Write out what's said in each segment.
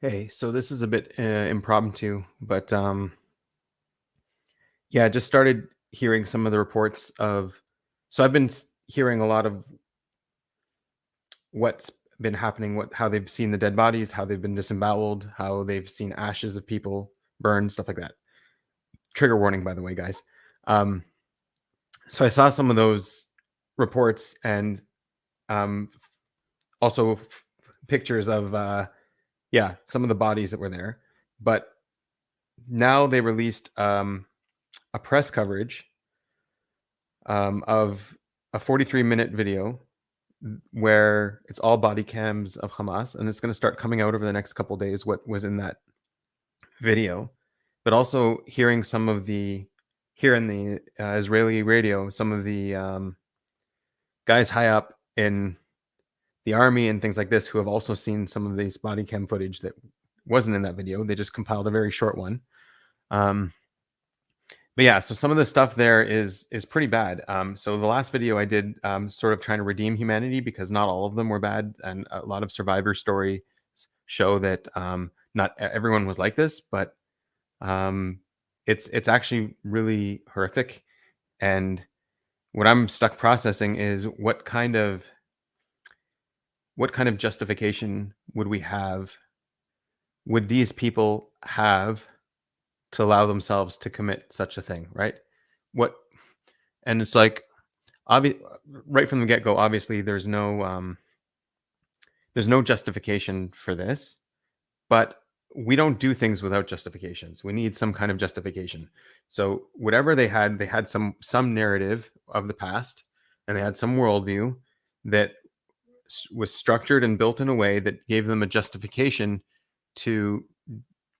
Hey, so this is a bit impromptu, but yeah, I just started hearing some of the reports of. So I've been hearing a lot of what's been happening, how they've seen the dead bodies, how they've been disemboweled, how they've seen ashes of people burned, stuff like that. Trigger warning, by the way, guys. Um, so I saw some of those reports and um, also pictures of yeah, some of the bodies that were there, but now they released a press coverage of a 43-minute video where it's all body cams of Hamas, and it's going to start coming out over the next couple of days what was in that video. But also hearing some of the here in the Israeli radio, some of the guys high up in the army and things like this who have also seen some of these body cam footage that wasn't in that video. They just compiled a very short one. But yeah, so some of the stuff there is pretty bad. So the last video I did, sort of trying to redeem humanity, because not all of them were bad, and a lot of survivor stories show that not everyone was like this, but it's actually really horrific. And what I'm stuck processing is what kind of justification would these people have to allow themselves to commit such a thing, right? What And it's like, right from the get-go, obviously there's no justification for this, but we don't do things without justifications. We need some kind of justification. So whatever they had some narrative of the past, and they had some worldview that was structured and built in a way that gave them a justification to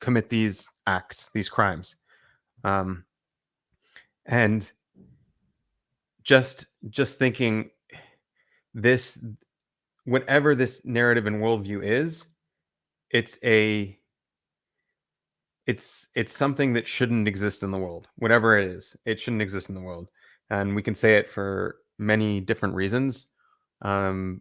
commit these acts, these crimes. And just thinking, this whatever this narrative and worldview is, it's it's something that shouldn't exist in the world. Whatever it is, it shouldn't exist in the world, and we can say it for many different reasons. Um,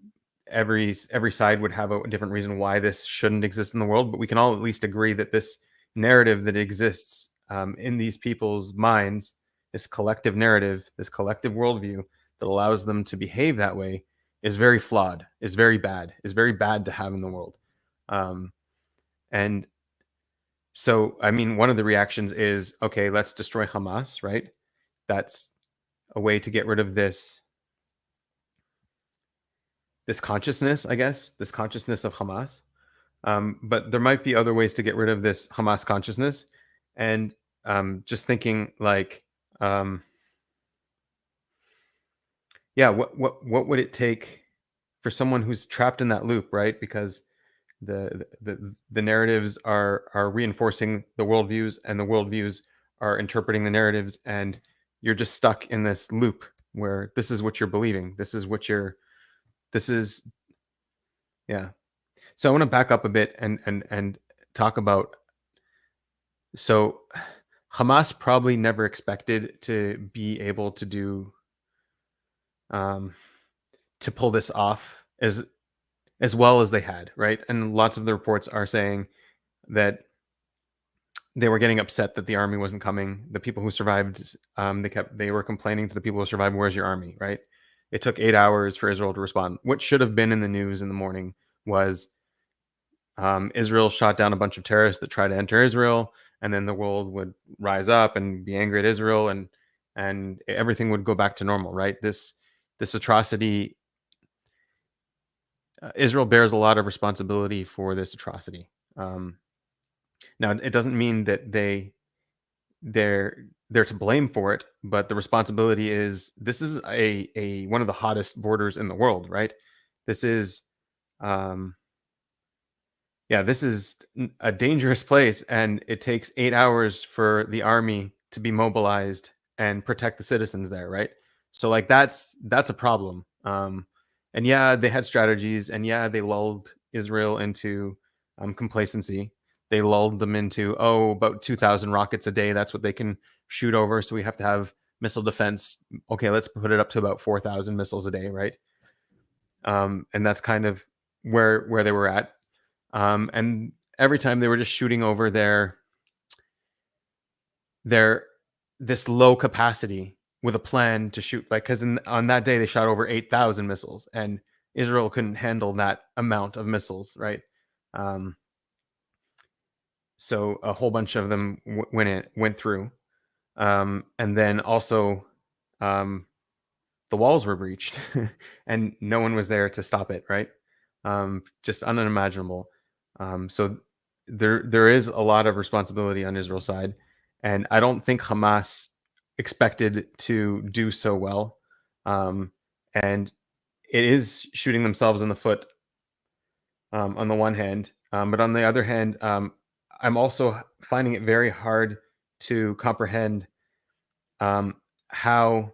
every side would have a different reason why this shouldn't exist in the world, but we can all at least agree that this narrative that exists in these people's minds, this collective narrative, this collective worldview that allows them to behave that way, is very flawed, is very bad, is very bad to have in the world. And so, I mean, one of the reactions is, okay, let's destroy Hamas, right? That's a way to get rid of this consciousness, I guess, this consciousness of Hamas. But there might be other ways to get rid of this Hamas consciousness. And just thinking, like, yeah, what would it take for someone who's trapped in that loop, right? Because the narratives are reinforcing the worldviews, and the worldviews are interpreting the narratives, and you're just stuck in this loop where this is what you're believing, this is yeah. So I want to back up a bit and talk about, so Hamas probably never expected to be able to do to pull this off as well as they had, right? And lots of the reports are saying that they were getting upset that the army wasn't coming. The people who survived, they were complaining to the people who survived, "Where's your army?" Right? It took 8 hours for Israel to respond. What should have been in the news in the morning was Israel shot down a bunch of terrorists that tried to enter Israel, and then the world would rise up and be angry at Israel, and everything would go back to normal, right? This atrocity, Israel bears a lot of responsibility for this atrocity. Now, it doesn't mean that they're to blame for it, but the responsibility is, this is a one of the hottest borders in the world, right? This is yeah, this is a dangerous place, and it takes 8 hours for the army to be mobilized and protect the citizens there, right? So, like, that's a problem. And yeah, they had strategies, and yeah, they lulled Israel into complacency. They lulled them into, oh, about 2,000 rockets a day. That's what they can shoot over. So we have to have missile defense. Okay, let's put it up to about 4,000 missiles a day, right? And that's kind of where they were at. And every time they were just shooting over their this low capacity with a plan to shoot, like, because on that day they shot over 8,000 missiles, and Israel couldn't handle that amount of missiles, right? Um, so a whole bunch of them went through, and then also um, the walls were breached, and no one was there to stop it, right? Just unimaginable. So there is a lot of responsibility on Israel's side, and I don't think Hamas expected to do so well, and it is shooting themselves in the foot, on the one hand, but on the other hand, I'm also finding it very hard to comprehend, um, how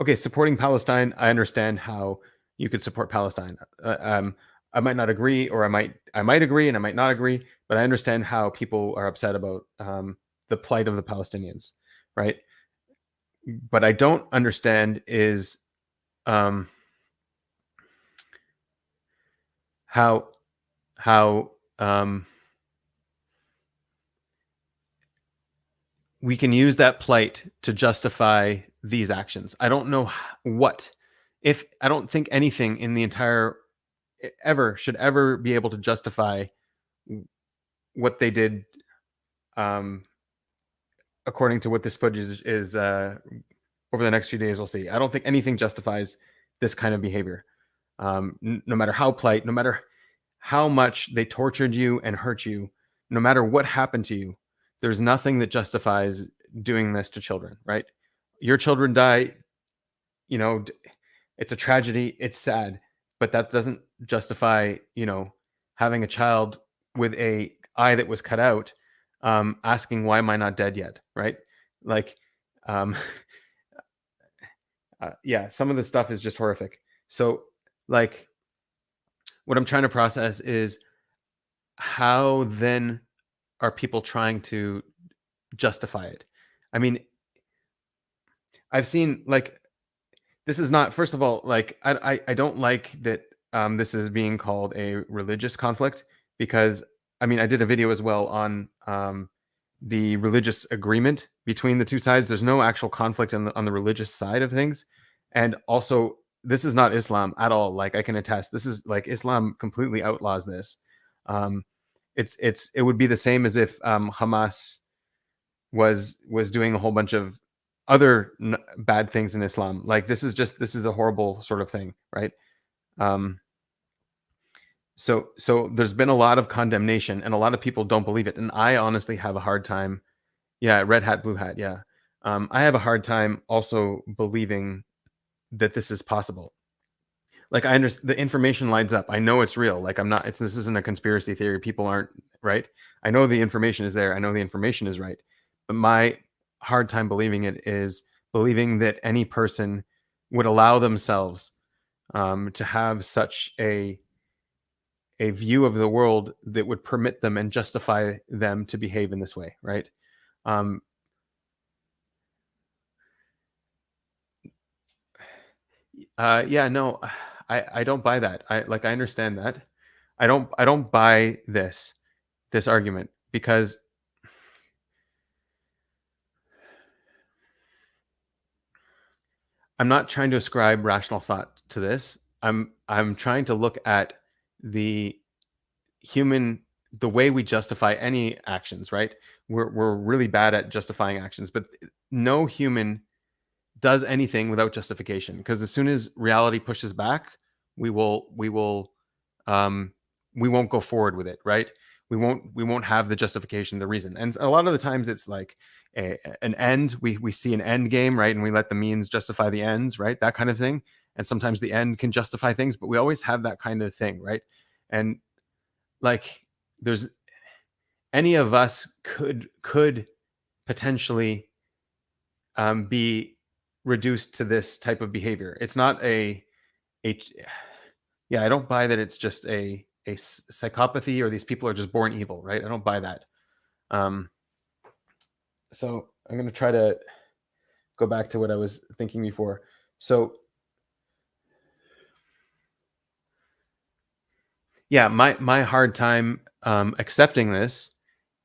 okay, supporting Palestine, I understand how you could support Palestine. I might not agree, or I might agree, and I might not agree, but I understand how people are upset about, the plight of the Palestinians, right? But I don't understand is, um, how how we can use that plight to justify these actions. I don't know what, if I don't think anything in the entire ever should ever be able to justify what they did, um, according to what this footage is, over the next few days. We'll see. I don't think anything justifies this kind of behavior. No matter how plight, no matter how much they tortured you and hurt you, no matter what happened to you, there's nothing that justifies doing this to children, right? Your children die, you know, it's a tragedy, it's sad, but that doesn't justify, having a child with a eye that was cut out, asking, why am I not dead yet, right? Like, um, yeah, some of the stuff is just horrific. So, like, what I'm trying to process is, how then are people trying to justify it? I mean, I've seen, like, this is not, first of all, like, I don't like that, this is being called a religious conflict, because I mean, I did a video as well on, the religious agreement between the two sides. There's no actual conflict on the religious side of things, and also this is not Islam at all. Like, I can attest, this is like Islam completely outlaws this. Um, it would be the same as if, Hamas was doing a whole bunch of other bad things in Islam. Like, this is a horrible sort of thing, right? Um, so there's been a lot of condemnation, and a lot of people don't believe it. And I honestly have a hard time. Yeah, red hat, blue hat. Yeah, I have a hard time also believing that this is possible. Like, I understand the information lines up. I know it's real. Like, I'm not. This isn't a conspiracy theory. People aren't, right. I know the information is there. I know the information is right. But my hard time believing it is believing that any person would allow themselves, to have such a view of the world that would permit them and justify them to behave in this way, right? Um, yeah, no, I don't buy that. I understand that. I don't buy this argument, because I'm not trying to ascribe rational thought to this. I'm trying to look at the human the way we justify any actions, right? We're really bad at justifying actions, but no human does anything without justification, because as soon as reality pushes back, we will um we won't go forward with it, right? We won't have the justification, the reason. And a lot of the times it's like an end. We see an end game, right? And we let the means justify the ends, right? That kind of thing. And sometimes the end can justify things, but we always have that kind of thing, right? And, like, there's any of us could potentially, be reduced to this type of behavior. It's not a yeah, I don't buy that it's just a psychopathy, or these people are just born evil, right? I don't buy that. Um, so I'm going to try to go back to what I was thinking before. So yeah, my hard time accepting this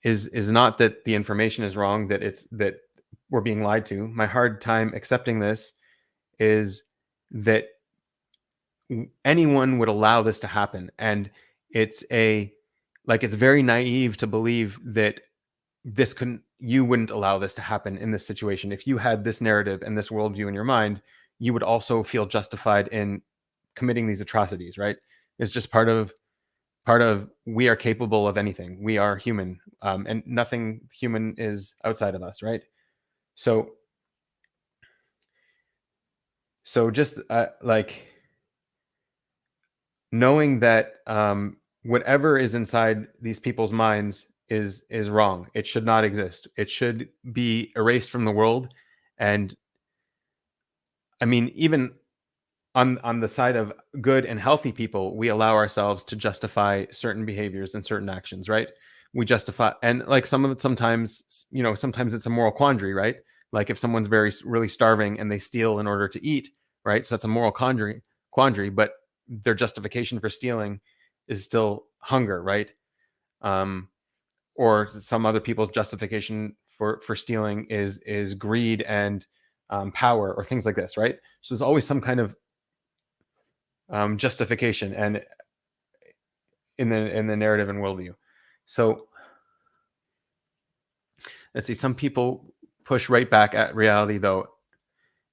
is not that the information is wrong, that it's that we're being lied to. My hard time accepting this is that anyone would allow this to happen, and it's a like it's very naive to believe that this couldn't you wouldn't allow this to happen in this situation. If you had this narrative and this worldview in your mind, you would also feel justified in committing these atrocities, right? It's just part of we are capable of anything. We are human, and nothing human is outside of us, right? So just like knowing that whatever is inside these people's minds is wrong. It should not exist. It should be erased from the world. And I mean, even on the side of good and healthy people, we allow ourselves to justify certain behaviors and certain actions, right? We justify, and like some of it, sometimes, sometimes it's a moral quandary, right? Like if someone's really starving and they steal in order to eat, right? So that's a moral quandary, but their justification for stealing is still hunger, right? Um, or some other people's justification for stealing is greed and power or things like this, right? So there's always some kind of justification and in the narrative and worldview. So let's see. Some people push right back at reality, though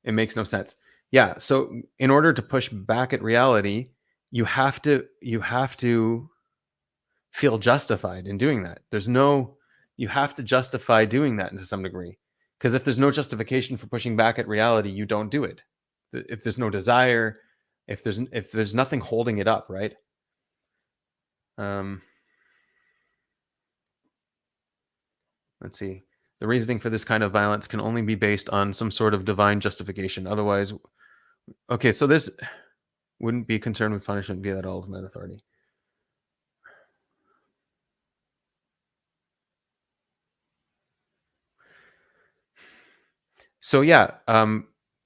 it makes no sense. Yeah. So in order to push back at reality, you have to feel justified in doing that. You have to justify doing that to some degree. Because if there's no justification for pushing back at reality, you don't do it. If there's no desire, if there's nothing holding it up, right? Um, let's see. The reasoning for this kind of violence can only be based on some sort of divine justification. Otherwise, okay, so this wouldn't be concerned with punishment via that ultimate authority. So yeah,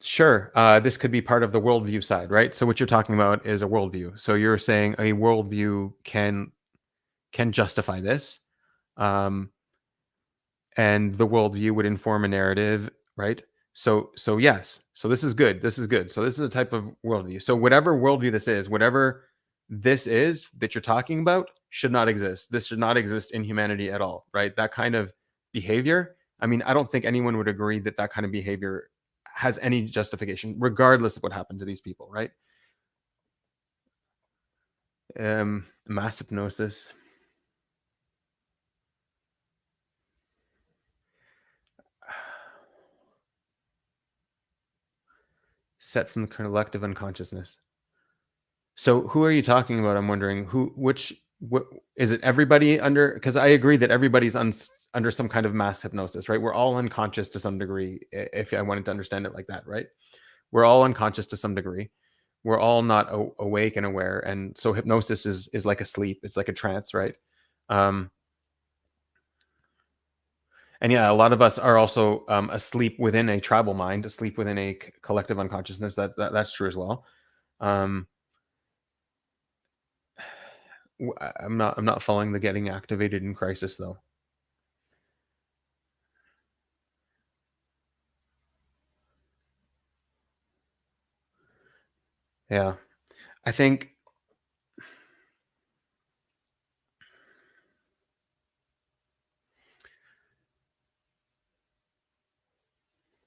sure. This could be part of the worldview side, right? So what you're talking about is a worldview. So you're saying a worldview can justify this, um, and the worldview would inform a narrative, right? So yes. So this is good. This is good. So this is a type of worldview. So whatever worldview this is, whatever this is that you're talking about, should not exist. This should not exist in humanity at all, right? That kind of behavior. I mean, I don't think anyone would agree that that kind of behavior has any justification, regardless of what happened to these people, right? Mass hypnosis. Set from the collective unconsciousness. So who are you talking about? I'm wondering what is it everybody under? Because I agree that everybody's under some kind of mass hypnosis, right? We're all unconscious to some degree, if I wanted to understand it like that, right? We're all unconscious to some degree. We're all not awake and aware. And so hypnosis is like a sleep. It's like a trance, right? Um, and yeah, a lot of us are also asleep within a tribal mind, asleep within a collective unconsciousness. That's true as well. Um, I'm not following the getting activated in crisis though. Yeah. I think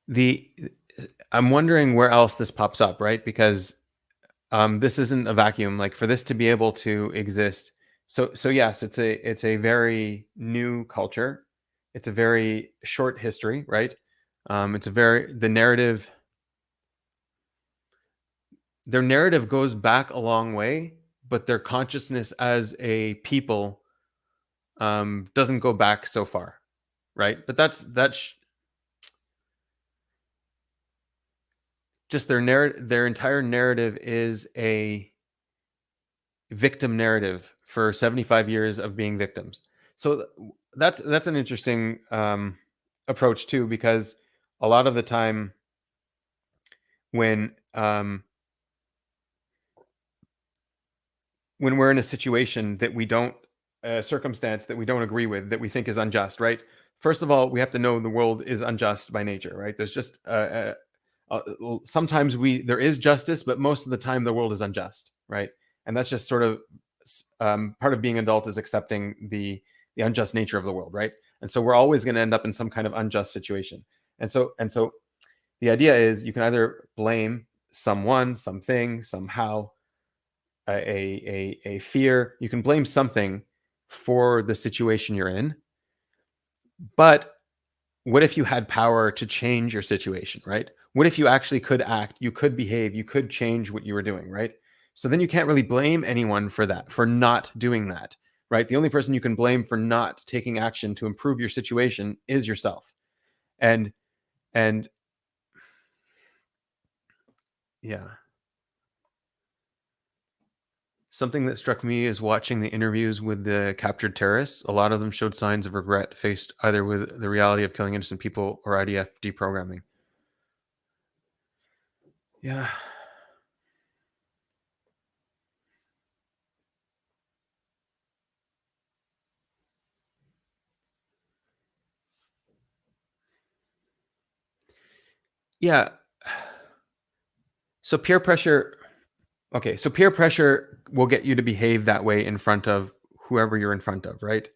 the I'm wondering where else this pops up, right? Because this isn't a vacuum. Like for this to be able to exist. So yes, it's a very new culture. It's a very short history, right? It's a very the narrative their narrative goes back a long way, but their consciousness as a people doesn't go back so far, right? But that's just their entire narrative is a victim narrative for 75 years of being victims. So that's an interesting approach too, because a lot of the time when when we're in a situation that we don't a circumstance that we don't agree with, that we think is unjust, right? First of all, we have to know the world is unjust by nature, right? There's just sometimes there is justice, but most of the time the world is unjust, right? And that's just sort of part of being adult, is accepting the unjust nature of the world, right? And so we're always going to end up in some kind of unjust situation. And so the idea is you can either blame someone, something, somehow, a fear. You can blame something for the situation you're in, but what if you had power to change your situation, right? What if you actually could act, you could behave, you could change what you were doing, right? So then you can't really blame anyone for that, for not doing that, right? The only person you can blame for not taking action to improve your situation is yourself. And and yeah, something that struck me is watching the interviews with the captured terrorists. A lot of them showed signs of regret faced either with the reality of killing innocent people or IDF deprogramming. Yeah. Yeah. So peer pressure, okay, so peer pressure will get you to behave that way in front of whoever you're in front of, right?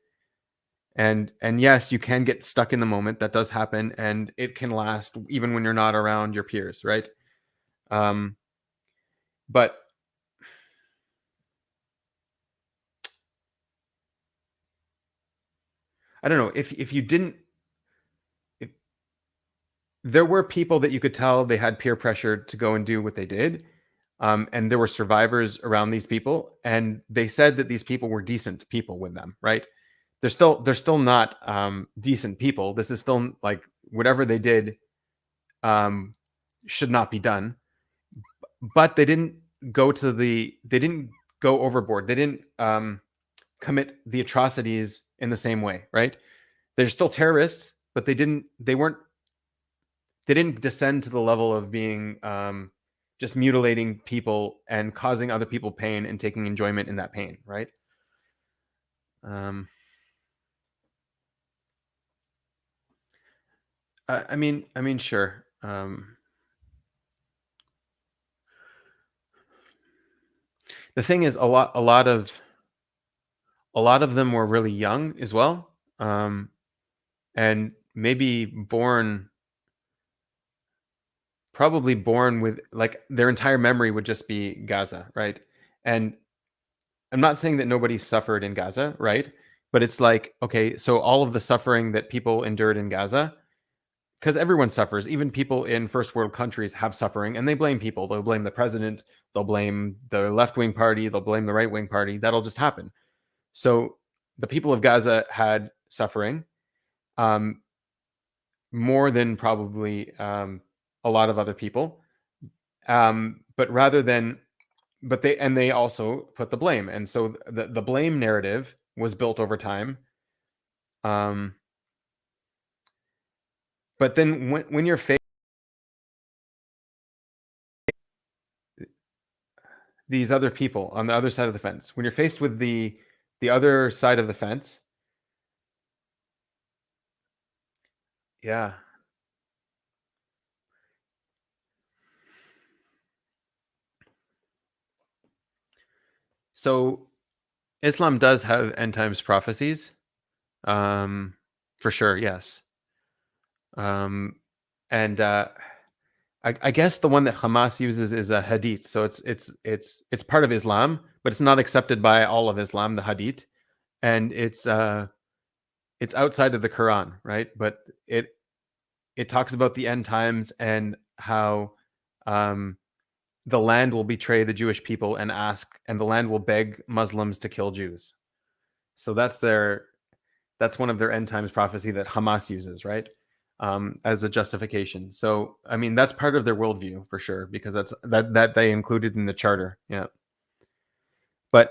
And yes, you can get stuck in the moment. That does happen, and it can last even when you're not around your peers, right? Um, but I don't know if you didn't. If, there were people that you could tell they had peer pressure to go and do what they did, and there were survivors around these people, and they said that these people were decent people with them, right? They're still not decent people. This is still like whatever they did um, should not be done. But they didn't go overboard. They didn't commit the atrocities in the same way, right? They're still terrorists, but they didn't descend to the level of being just mutilating people and causing other people pain and taking enjoyment in that pain, right? Um, I mean, sure. The thing is, a lot of them were really young as well, and maybe probably born with, like, their entire memory would just be Gaza, right? And I'm not saying that nobody suffered in Gaza, right? But it's like, okay, so all of the suffering that people endured in Gaza, because everyone suffers, even people in first world countries have suffering, and they blame people. They'll blame the president, they'll blame the left wing party, they'll blame the right wing party. That'll just happen. So the people of Gaza had suffering, um, more than probably a lot of other people. But rather than, but they also put the blame, and so the blame narrative was built over time. Um, but then when you're faced these other people on the other side of the fence, when you're faced with the other side of the fence, yeah. So Islam does have end times prophecies, um, for sure, yes. Um, and I guess the one that Hamas uses is a hadith, so it's part of Islam, but it's not accepted by all of Islam. The hadith, and it's outside of the Quran, right? But it talks about the end times and how um, the land will betray the Jewish people and the land will beg Muslims to kill Jews. So that's one of their end times prophecy that Hamas uses, right? As a justification. So I mean that's part of their worldview for sure, because that they included in the charter. Yeah, but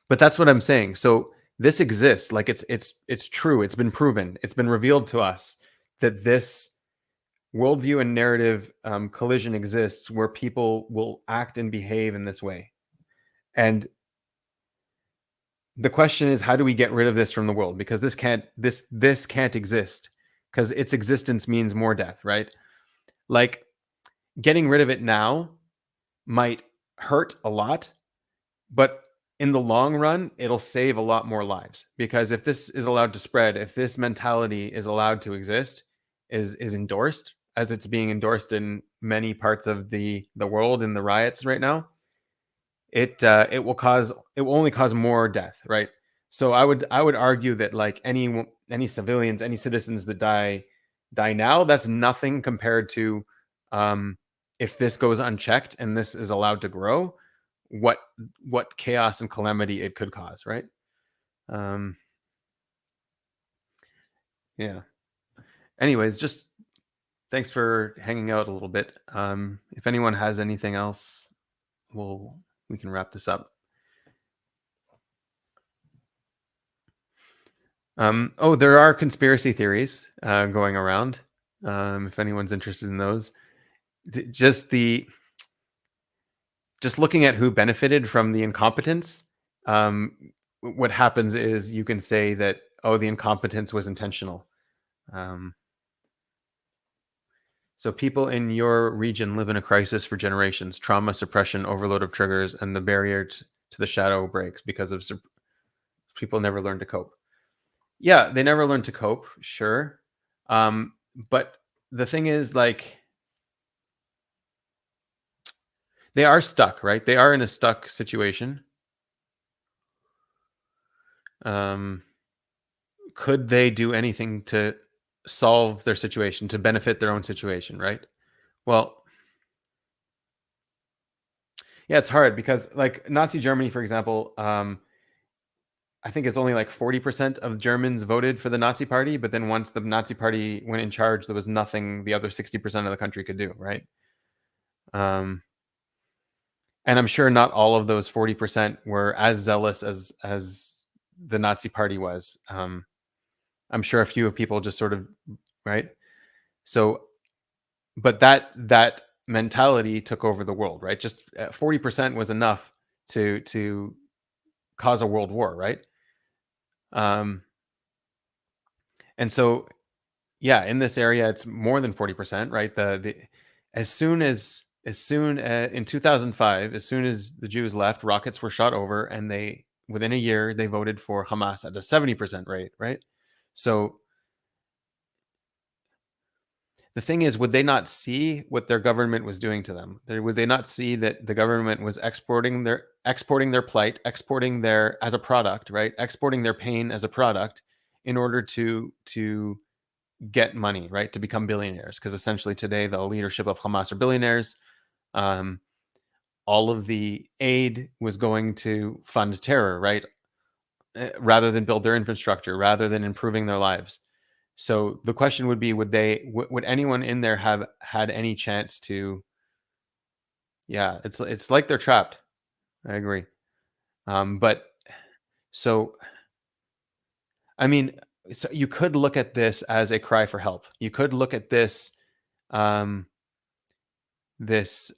that's what I'm saying. So this exists, like it's true. It's been proven. It's been revealed to us that this worldview and narrative collision exists, where people will act and behave in this way. And the question is, how do we get rid of this from the world? Because this can't exist, because its existence means more death, right? Like, getting rid of it now might hurt a lot, but in the long run, it'll save a lot more lives. Because if this is allowed to spread, if this mentality is allowed to exist, is endorsed as it's being endorsed in many parts of the world in the riots right now, it will only cause more death, right? So I would argue that, like, any civilians, any citizens that die now, that's nothing compared to, um, if this goes unchecked and this is allowed to grow, what what chaos and calamity it could cause, right? Um, yeah. Anyways, just thanks for hanging out a little bit. If anyone has anything else, we'll we can wrap this up. Oh, there are conspiracy theories going around. If anyone's interested in those, Th- just the just looking at who benefited from the incompetence. Um, what happens is you can say that, oh, the incompetence was intentional. Um, so people in your region live in a crisis for generations. Trauma, suppression, overload of triggers, and the barrier to the shadow breaks because of people never learn to cope. Yeah, they never learn to cope. Sure, but the thing is, like, they are stuck, right? They are in a stuck situation. Um, could they do anything to solve their situation, to benefit their own situation, right? Well, yeah, it's hard because, like, Nazi Germany, for example, I think it's only like 40% of Germans voted for the Nazi party, but then once the Nazi party went in charge, there was nothing the other 60% of the country could do, right? Um, and I'm sure not all of those 40% were as zealous as the Nazi party was. I'm sure a few people just sort of, right. So, but that mentality took over the world, right? Just 40% was enough to cause a world war, right? Um, and so, yeah, in this area, it's more than 40%, right? The as soon in 2005, as soon as the Jews left, rockets were shot over, and they within a year they voted for Hamas at a 70% rate, right? So the thing is, would they not see what their government was doing to them? Would they not see that the government was exporting their plight, exporting their as a product, right? Exporting their pain as a product in order to get money, right? To become billionaires, because essentially today the leadership of Hamas are billionaires. Um, all of the aid was going to fund terror, right? Rather than build their infrastructure, rather than improving their lives. So the question would be, would anyone in there have had any chance to? Yeah, it's like they're trapped. I agree. But so I mean, so you could look at this as a cry for help. You could look at um, this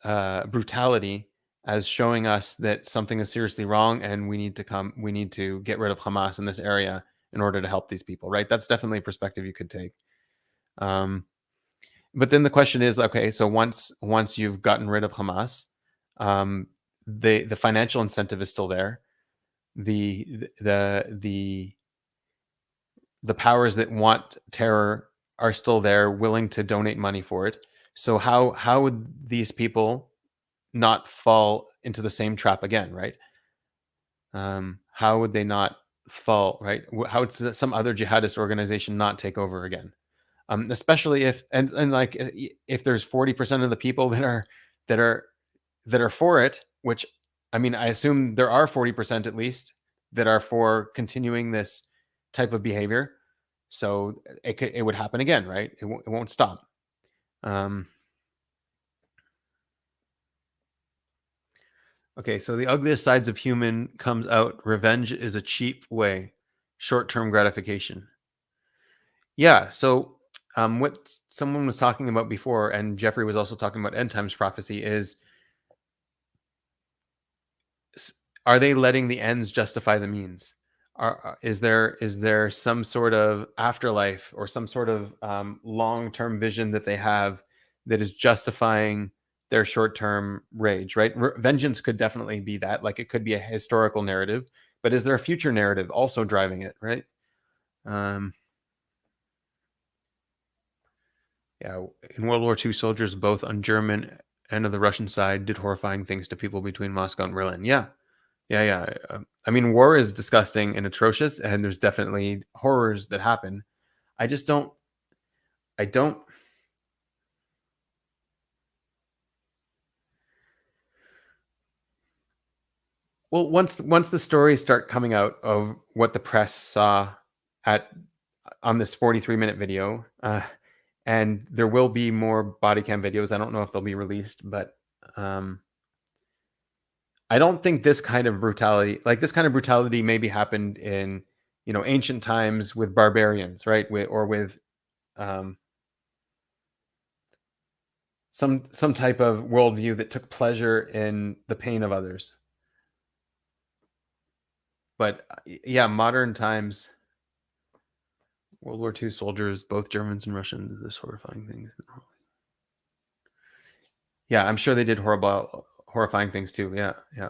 brutality as showing us that something is seriously wrong, and we need to get rid of Hamas in this area in order to help these people, right? That's definitely a perspective you could take. Um, but then the question is, okay, so once you've gotten rid of Hamas, um, the financial incentive is still there. The powers that want terror are still there, willing to donate money for it. So how would these people not fall into the same trap again, right? How would they not fall, right? How would some other jihadist organization not take over again? Especially if and like if there's 40% of the people that are that are for it, which, I mean, I assume there are 40% at least that are for continuing this type of behavior. So it would happen again, right? It won't stop. Um, okay, so the ugliest sides of human comes out. Revenge is a cheap way, short-term gratification. Yeah. So what someone was talking about before, and Jeffrey was also talking about end times prophecy, is are they letting the ends justify the means? is there some sort of afterlife or some sort of long-term vision that they have that is justifying their short-term rage, right? Vengeance could definitely be that, like it could be a historical narrative, but is there a future narrative also driving it, right? um yeah, in World War II, soldiers both on German and on the Russian side did horrifying things to people between Moscow and Berlin. Yeah, yeah, yeah. I mean, war is disgusting and atrocious, and there's definitely horrors that happen. I just don't. I don't. Well, once the stories start coming out of what the press saw at on this 43-minute video, and there will be more body cam videos. I don't know if they'll be released, but um, I don't think this kind of brutality maybe happened in ancient times with barbarians, right? Or with um, some type of worldview that took pleasure in the pain of others. But yeah, modern times, World War II soldiers, both Germans and Russians, did this horrifying thing. Yeah, I'm sure they did horrifying things too. Yeah, yeah.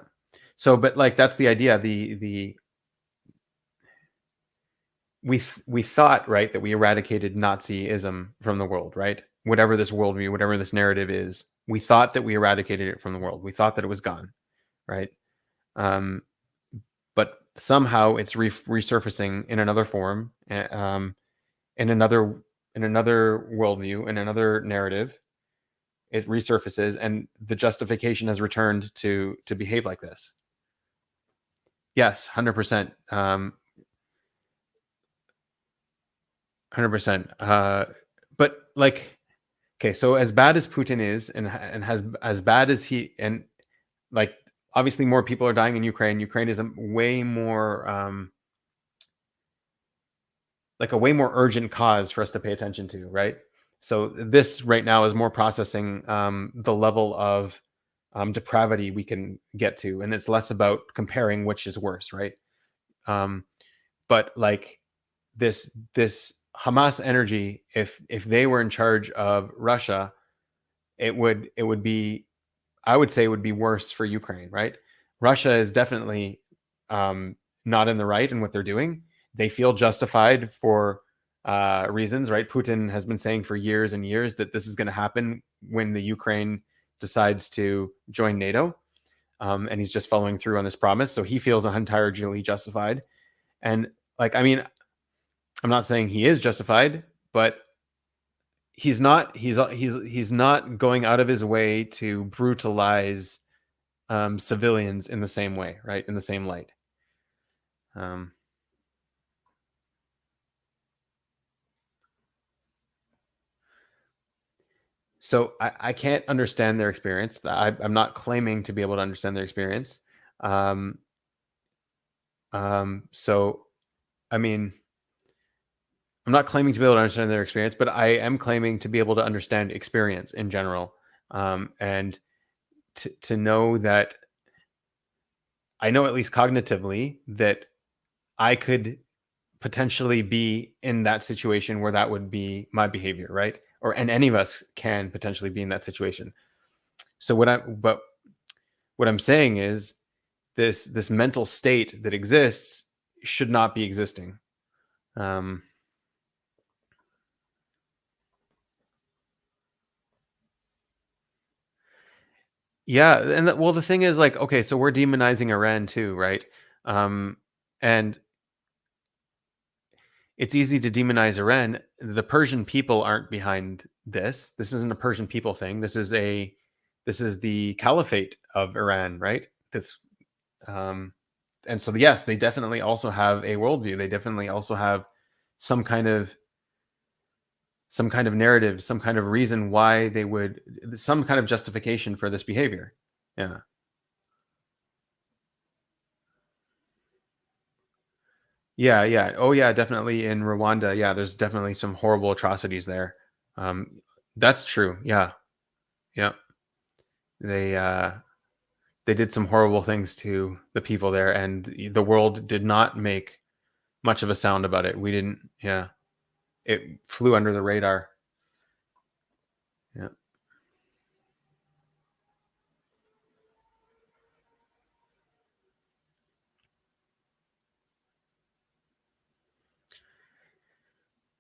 So, but like that's the idea. We thought, right, that we eradicated Nazism from the world, right? Whatever this worldview, whatever this narrative is, we thought that we eradicated it from the world. We thought that it was gone, right? Um, but somehow it's resurfacing in another form, in another worldview, in another narrative. It resurfaces, and the justification has returned to behave like this. Yes, 100%. 100%. But like, okay, so as bad as Putin is, and has as bad as he, and like obviously more people are dying in Ukraine. Ukraine is a way more like a way more urgent cause for us to pay attention to, right? So this right now is more processing the level of depravity we can get to, and it's less about comparing which is worse, right? Um, but like this Hamas energy, if they were in charge of Russia, it would be, I would say it would be worse for Ukraine, right? Russia is definitely not in the right in what they're doing. They feel justified for reasons, right? Putin has been saying for years and years that this is going to happen when the Ukraine decides to join NATO, and he's just following through on this promise. So he feels entirely justified. And like, I mean, I'm not saying he is justified, but he's not going out of his way to brutalize civilians in the same way, right? In the same light. Um, so I can't understand their experience. I'm not claiming to be able to understand their experience. Um, so, I mean, I'm not claiming to be able to understand their experience, but I am claiming to be able to understand experience in general, and to know that I know at least cognitively that I could potentially be in that situation where that would be my behavior, right? Or and any of us can potentially be in that situation. So what I'm saying is this mental state that exists should not be existing. Um, yeah, and well, the thing is, like, okay, so we're demonizing Iran too, right? Um, and it's easy to demonize Iran. The Persian people aren't behind this. This isn't a Persian people thing. This is the caliphate of Iran, right? This um, and so yes, they definitely also have a worldview. They definitely also have some kind of some kind of narrative, some kind of reason why they would, some kind of justification for this behavior. Yeah. Yeah, yeah. Oh yeah, definitely in Rwanda. Yeah, there's definitely some horrible atrocities there. Um, that's true. Yeah. Yeah. They they did some horrible things to the people there, and the world did not make much of a sound about it. We didn't. Yeah, it flew under the radar. Yeah.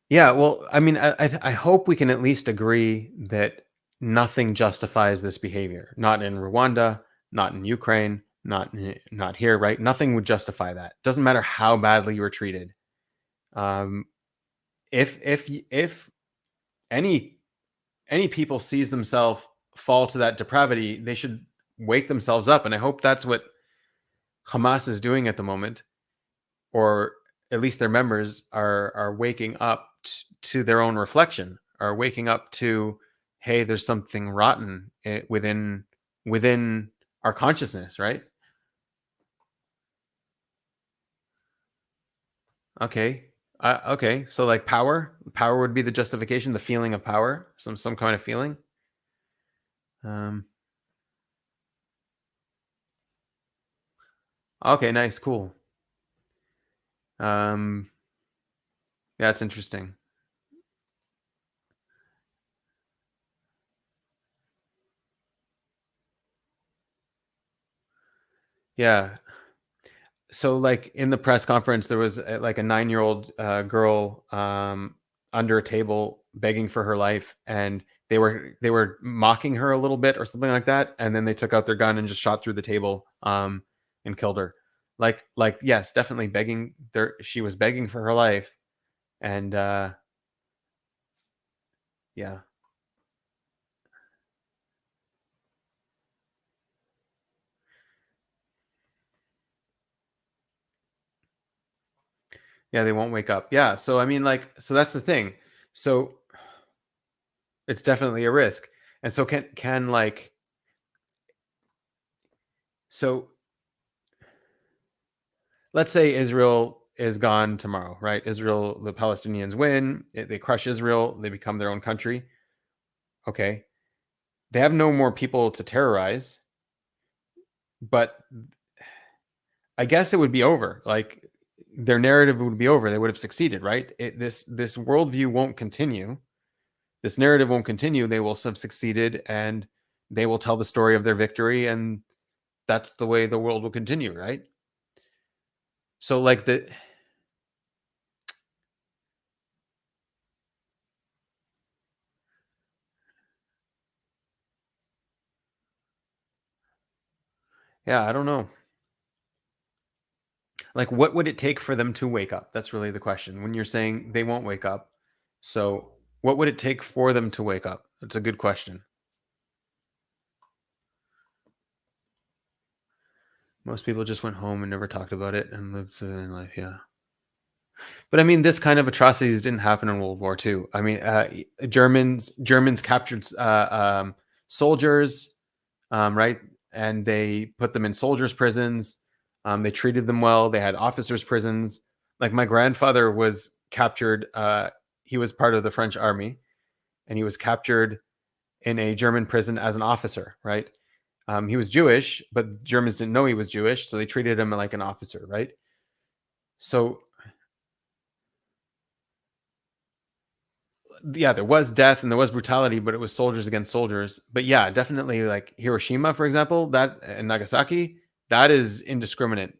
Yeah, well, I mean, I hope we can at least agree that nothing justifies this behavior. Not in Rwanda, not in Ukraine, not here, right? Nothing would justify that. Doesn't matter how badly you were treated. Um, if any any people sees themselves fall to that depravity, they should wake themselves up, and I hope that's what Hamas is doing at the moment, or at least their members are waking up to their own reflection, are waking up to, hey, there's something rotten within our consciousness, right? Okay. Okay, so like power would be the justification, the feeling of power, some kind of feeling. um okay, nice, cool. um yeah, it's interesting. Yeah. So like in the press conference there was like a 9-year-old girl under a table begging for her life, and they were mocking her a little bit or something like that, and then they took out their gun and just shot through the table, and killed her. Like yes, definitely begging there, she was begging for her life. And yeah. Yeah, they won't wake up. Yeah, so I mean, like, so that's the thing. So it's definitely a risk. And so can like, so let's say Israel is gone tomorrow, right? Israel, the Palestinians win, they crush Israel, they become their own country. Okay. They have no more people to terrorize, but I guess it would be over. Like their narrative would be over. They would have succeeded, right? This worldview won't continue. This narrative won't continue. They will have succeeded, and they will tell the story of their victory, and that's the way the world will continue, right? So like yeah, I don't know. Like, what would it take for them to wake up? That's really the question. When you're saying they won't wake up, so what would it take for them to wake up? That's a good question. Most people just went home and never talked about it and lived civilian life. Yeah, but I mean, this kind of atrocities didn't happen in World War II. I mean, Germans captured soldiers, right, and they put them in soldiers' prisons. They treated them well. They had officers' prisons. Like my grandfather was captured. He was part of the French army, and he was captured in a German prison as an officer, right? He was Jewish, but Germans didn't know he was Jewish, so they treated him like an officer, right? So yeah, there was death and there was brutality, but it was soldiers against soldiers. But yeah, definitely like Hiroshima, for example, that and Nagasaki, that is indiscriminate.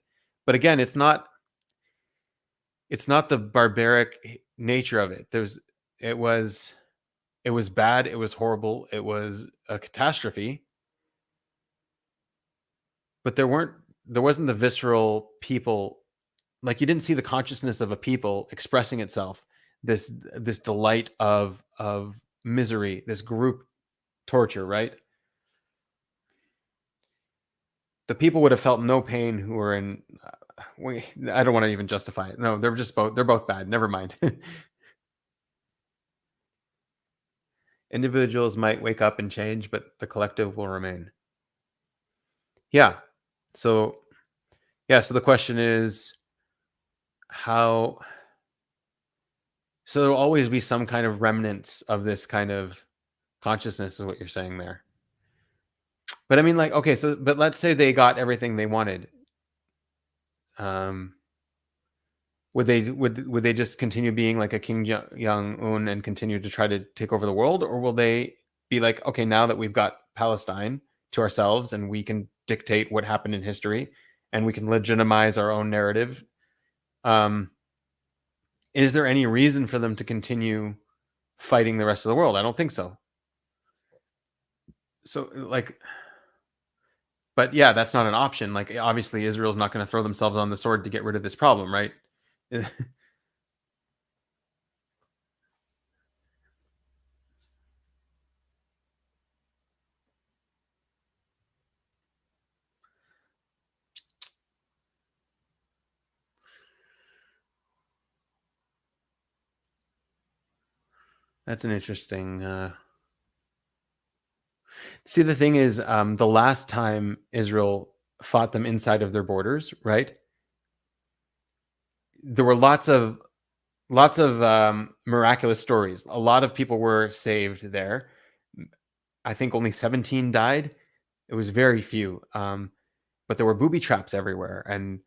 But again, it's not the barbaric nature of it. It was it was bad, it was horrible, it was a catastrophe, but there wasn't the visceral people, like you didn't see the consciousness of a people expressing itself, this delight of misery, this group torture, right? The people would have felt no pain who were in I don't want to even justify it. No, they're both bad. Never mind. Individuals might wake up and change, but the collective will remain. Yeah. So, yeah, so the question is how, so there'll always be some kind of remnants of this kind of consciousness is what you're saying there. But I mean, like, okay, so but let's say they got everything they wanted. Um Would they just continue being like a King Jong Un and continue to try to take over the world, or will they be like, okay, now that we've got Palestine to ourselves and we can dictate what happened in history and we can legitimize our own narrative? Um, is there any reason for them to continue fighting the rest of the world? I don't think so. So like, but yeah, that's not an option. Like, obviously, Israel's not going to throw themselves on the sword to get rid of this problem, right? That's an interesting. See, the thing is, the last time Israel fought them inside of their borders, right? There were lots of miraculous stories. A lot of people were saved there. I think only 17 died. It was very few. But there were booby traps everywhere. And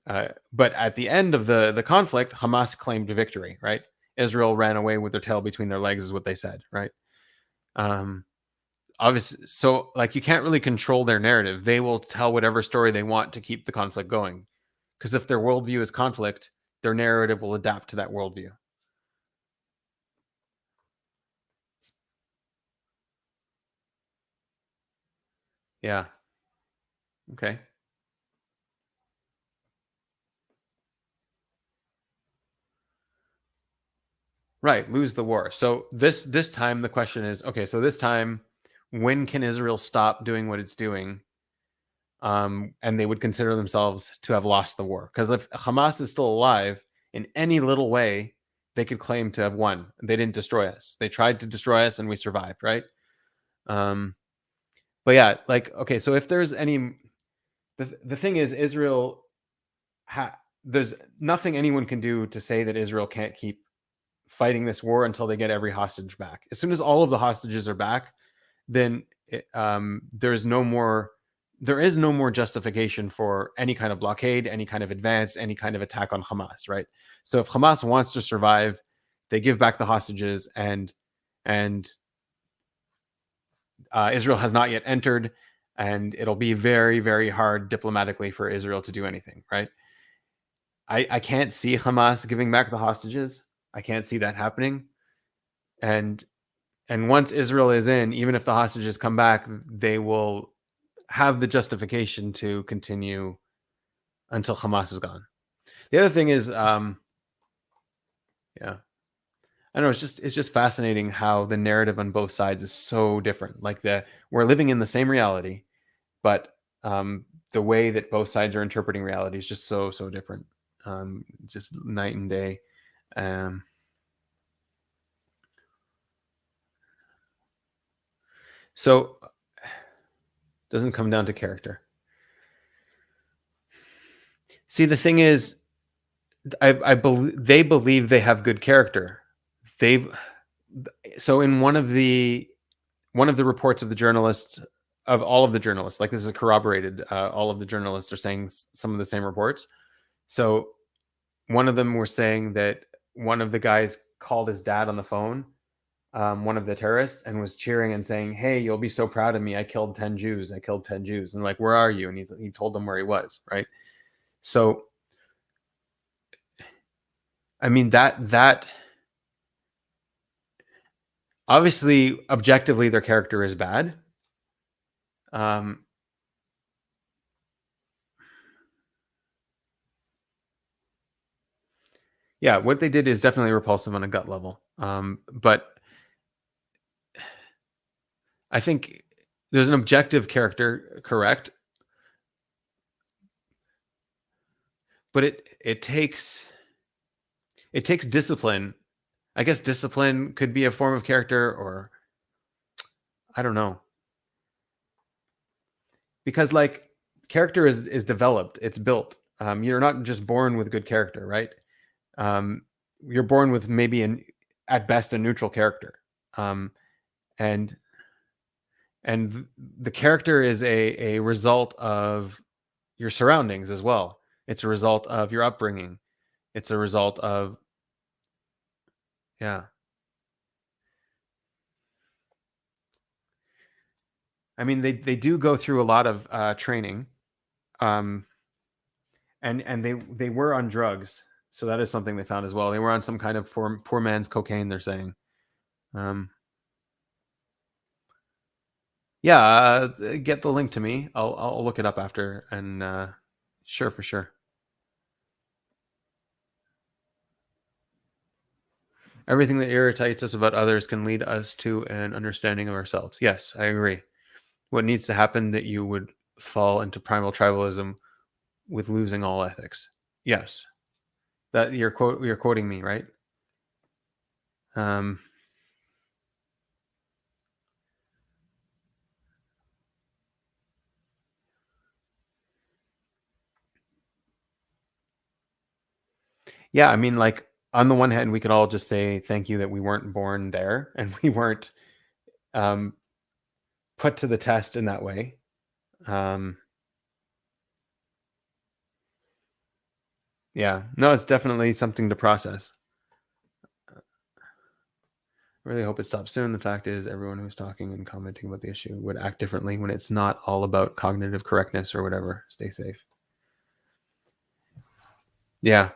but at the end of the conflict, Hamas claimed victory. Right? Israel ran away with their tail between their legs, is what they said. Right? Um, Obviously, so like you can't really control their narrative. They will tell whatever story they want to keep the conflict going. Because if their worldview is conflict, their narrative will adapt to that worldview. Yeah. Okay. Right, lose the war. So this time the question is, okay, so this time when can Israel stop doing what it's doing? And they would consider themselves to have lost the war. Because if Hamas is still alive in any little way, they could claim to have won. They didn't destroy us. They tried to destroy us and we survived, right? Um, but yeah, like okay, so if there's any the thing is Israel there's nothing anyone can do to say that Israel can't keep fighting this war until they get every hostage back. As soon as all of the hostages are back, then there is no more justification for any kind of blockade, any kind of advance, any kind of attack on Hamas, right? So if Hamas wants to survive, they give back the hostages, and Israel has not yet entered, and it'll be very, very hard diplomatically for Israel to do anything, right? I can't see Hamas giving back the hostages. I can't see that happening. And once Israel is in, even if the hostages come back, they will have the justification to continue until Hamas is gone. The other thing is, yeah, I know it's just fascinating how the narrative on both sides is so different. Like we're living in the same reality, but the way that both sides are interpreting reality is just so different, just night and day. Um, so doesn't come down to character. See, the thing is, I believe they believe they have good character. They've so in one of the reports of the journalists of all of the journalists, like this is corroborated. All of the journalists are saying some of the same reports. So one of them were saying that one of the guys called his dad on the phone, one of the terrorists, and was cheering and saying, "Hey, you'll be so proud of me. I killed 10 Jews. I killed 10 Jews." And like, "Where are you?" And he told them where he was. Right. So I mean that obviously objectively their character is bad. Um, yeah, what they did is definitely repulsive on a gut level. But I think there's an objective character, correct? But it takes discipline. I guess discipline could be a form of character, or I don't know, because like character is developed, it's built. You're not just born with good character, right? Um, you're born with maybe at best a neutral character, um, and the character is a result of your surroundings as well. It's a result of your upbringing. It's a result of, yeah. I mean, they do go through a lot of training, um, and they were on drugs, so that is something they found as well. They were on some kind of poor man's cocaine. They're saying, um, yeah. Get the link to me. I'll look it up after, and sure, for sure. Everything that irritates us about others can lead us to an understanding of ourselves. Yes, I agree. What needs to happen that you would fall into primal tribalism with losing all ethics. Yes, that you're quoting me, right? Um, yeah, I mean, like on the one hand, we could all just say thank you that we weren't born there and we weren't um, put to the test in that way. Um, yeah, no, it's definitely something to process. I really hope it stops soon. The fact is, everyone who's talking and commenting about the issue would act differently when it's not all about cognitive correctness or whatever. Stay safe. Yeah.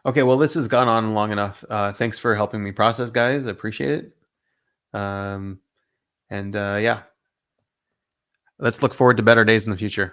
Okay. Well, this has gone on long enough. Thanks for helping me process, guys. I appreciate it. And yeah, let's look forward to better days in the future.